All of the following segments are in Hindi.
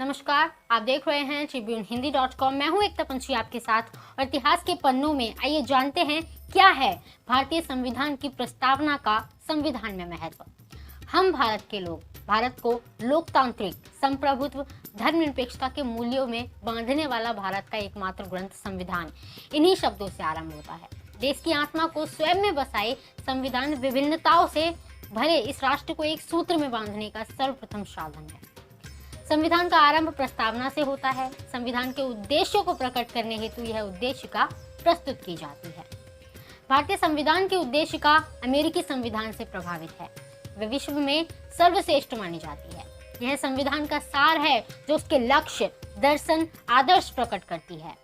नमस्कार, आप देख रहे हैं ट्रिब्यून हिंदी.com। मैं हूं एकता पंछी आपके साथ और इतिहास के पन्नों में आइए जानते हैं क्या है भारतीय संविधान की प्रस्तावना का संविधान में महत्व। हम भारत के लोग भारत को लोकतांत्रिक, संप्रभुत्व, धर्मनिरपेक्षता के मूल्यों में बांधने वाला भारत का एकमात्र ग्रंथ संविधान इन्हीं शब्दों से आरंभ होता है। देश की आत्मा को स्वयं में बसाए संविधान विभिन्नताओं से भरे इस राष्ट्र को एक सूत्र में बांधने का सर्वप्रथम साधन है। संविधान का आरंभ प्रस्तावना से होता है। संविधान के उद्देश्यों को प्रकट करने हेतु यह उद्देशिका प्रस्तुत की जाती है। भारतीय संविधान की उद्देशिका अमेरिकी संविधान से प्रभावित है। वे विश्व में सर्वश्रेष्ठ मानी जाती है। यह संविधान का सार है जो उसके लक्ष्य, दर्शन, आदर्श प्रकट करती है।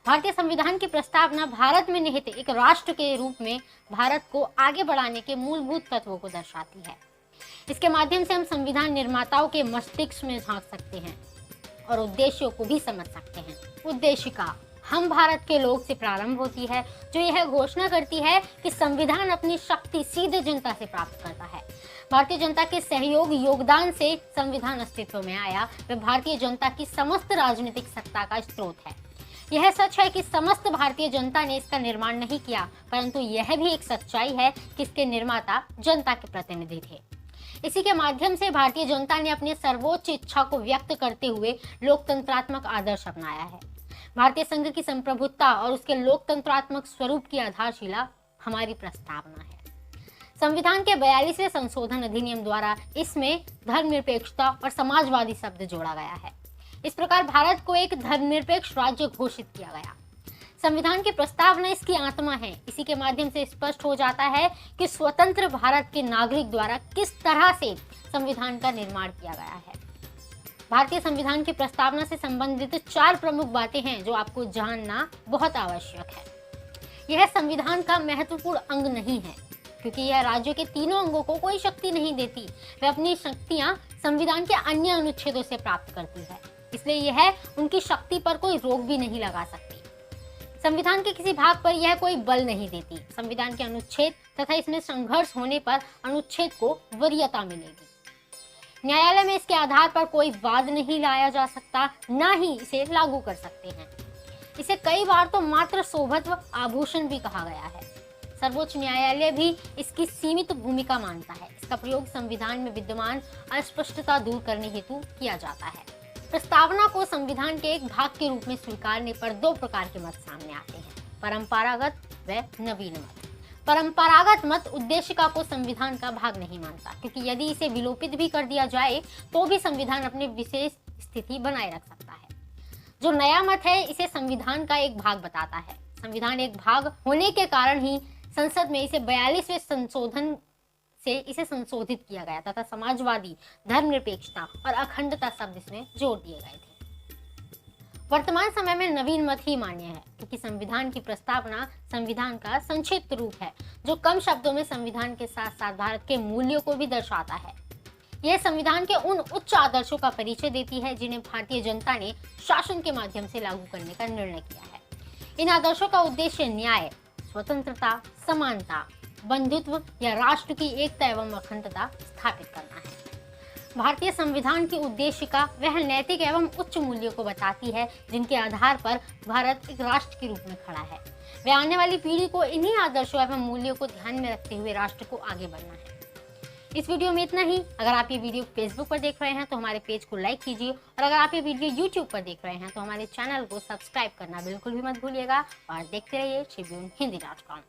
भारतीय संविधान की प्रस्तावना भारत में निहित एक राष्ट्र के रूप में भारत को आगे बढ़ाने के मूलभूत तत्वों को दर्शाती है। इसके माध्यम से हम संविधान निर्माताओं के मस्तिष्क में झांक सकते हैं और उद्देश्यों को भी समझ सकते हैं। उद्देशिका हम भारत के लोग से प्रारंभ होती है, जो यह घोषणा करती है कि संविधान अपनी शक्ति सीधे जनता से प्राप्त करता है। भारतीय जनता के सहयोग, योगदान से संविधान अस्तित्व में आया। वह भारतीय जनता की समस्त राजनीतिक सत्ता का स्रोत है। यह सच है कि समस्त भारतीय जनता ने इसका निर्माण नहीं किया, परंतु यह भी एक सच्चाई है कि इसके निर्माता जनता के प्रतिनिधि थे। इसी के माध्यम से भारतीय जनता ने अपनी सर्वोच्च इच्छा को व्यक्त करते हुए लोकतंत्रात्मक आदर्श अपनाया है। भारतीय संघ की संप्रभुत्ता और उसके लोकतंत्रात्मक स्वरूप की आधारशिला हमारी प्रस्तावना है। संविधान के 42वें संशोधन अधिनियम द्वारा इसमें धर्मनिरपेक्षता और समाजवादी शब्द जोड़ा गया है। इस प्रकार भारत को एक धर्मनिरपेक्ष राज्य घोषित किया गया। संविधान की प्रस्तावना इसकी आत्मा है। इसी के माध्यम से स्पष्ट हो जाता है कि स्वतंत्र भारत के नागरिक द्वारा किस तरह से संविधान का निर्माण किया गया है। भारतीय संविधान की प्रस्तावना से संबंधित 4 प्रमुख बातें हैं जो आपको जानना बहुत आवश्यक है। यह संविधान का महत्वपूर्ण अंग नहीं है, क्योंकि यह राज्यों के तीनों अंगों को कोई शक्ति नहीं देती। वह अपनी शक्तियां संविधान के अन्य अनुच्छेदों से प्राप्त करती है, इसलिए यह उनकी शक्ति पर कोई रोक भी नहीं लगा सकती। संविधान के किसी भाग पर यह कोई बल नहीं देती। संविधान के अनुच्छेद तथा इसमें संघर्ष होने पर अनुच्छेद को वरीयता मिलेगी। न्यायालय में इसके आधार पर कोई वाद नहीं लाया जा सकता, ना ही इसे लागू कर सकते हैं। इसे कई बार तो मात्र शोभत्व आभूषण भी कहा गया है। सर्वोच्च न्यायालय भी इसकी सीमित भूमिका मानता है। इसका प्रयोग संविधान में विद्यमान अस्पष्टता दूर करने हेतु किया जाता है। प्रस्तावना को संविधान के एक भाग के रूप में स्वीकारने पर 2 प्रकार के मत सामने आते हैं, परंपरागत व नवीन मत। परंपरागत मत उद्देशिका को संविधान का भाग नहीं मानता, क्योंकि यदि इसे विलोपित भी कर दिया जाए तो भी संविधान अपनी विशेष स्थिति बनाए रख सकता है। जो नया मत है इसे संविधान का एक भाग बताता है। संविधान एक भाग होने के कारण ही संसद में इसे 42वें संशोधन से इसे संशोधित किया गया तथा समाजवादी, धर्मनिरपेक्षता और अखंडता शब्द इसमें जोड़ दिए गए थे। वर्तमान समय में नवीन मत ही मान्य है, क्योंकि संविधान की प्रस्तावना संविधान का संक्षिप्त रूप है, जो कम शब्दों में संविधान के साथ साथ भारत के मूल्यों को भी दर्शाता है। यह संविधान के उन उच्च आदर्शों का परिचय देती है जिन्हें भारतीय जनता ने शासन के माध्यम से लागू करने का निर्णय किया है। इन आदर्शों का उद्देश्य न्याय, स्वतंत्रता, समानता, बंधुत्व या राष्ट्र की एकता एवं अखंडता स्थापित करना है। भारतीय संविधान की उद्देशिका वह नैतिक एवं उच्च मूल्यों को बताती है जिनके आधार पर भारत एक राष्ट्र के रूप में खड़ा है। वह आने वाली पीढ़ी को इन्हीं आदर्शों एवं मूल्यों को ध्यान में रखते हुए राष्ट्र को आगे बढ़ना है। इस वीडियो में इतना ही। अगर आप ये वीडियो फेसबुक पर देख रहे हैं तो हमारे पेज को लाइक कीजिए, और अगर आप ये वीडियो यूट्यूब पर देख रहे हैं तो हमारे चैनल को सब्सक्राइब करना बिल्कुल भी मत भूलिएगा और देखते रहिए ट्रिब्यून हिंदी.com।